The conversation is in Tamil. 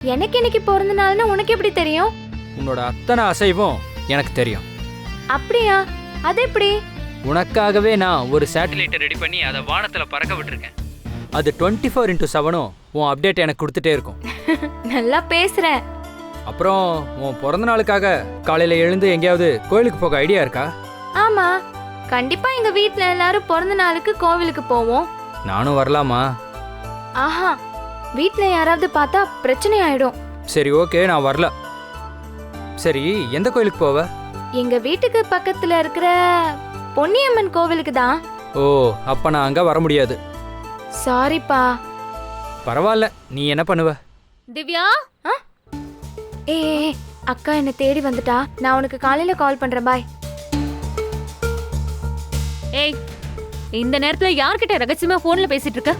எனக்கு இன்னைக்கு பிறந்த நாள்னு உனக்கு எப்படி தெரியும்? உன்னோட அத்தனை அசைவும் எனக்கு தெரியும். அப்படியா? அது எப்படி? உனக்காகவே நான் ஒரு சேட்டலைட்டை ரெடி பண்ணி அதை வானத்தில் பறக்க விட்டுருக்கேன். அது 24x7 உன் அப்டேட் எனக்கு கொடுத்துட்டே இருக்கும். நல்லா பேசுற. அப்புறம் உன் பிறந்த நாளுக்காக காலையில எழுந்து எங்கேயாவது கோயிலுக்கு போக ஐடியா இருக்கா? ஆமா, கண்டிப்பா எங்க வீட்ல எல்லாரும் பிறந்த நாளுக்கு கோவிலுக்கு போவோம். நானும் வரலாமா? ஆஹா, வீட்ல யாராவது பார்த்தா பிரச்சனை ஆயிடும். சரி, ஓகே, நான் வரல. சரி, எந்த கோயிலுக்கு போவ? எங்க வீட்டுக்கு பக்கத்துல இருக்கிற பொன்னியம்மன் கோவிலுக்கு தான். ஓ, அப்ப நான் அங்க வர முடியாது. சாரிப்பா. பரவாயில்ல, நீ என்ன பண்ணுவ? திவ்யா, ஏய், அக்கா என்ன தேடி வந்துட்டா. நான் உனக்கு காலையில கால் பண்றேன். பாய். ஏய், இந்த நேரத்துல யார்கிட்ட ரகசியமா போன்ல பேசிட்டு இருக்க?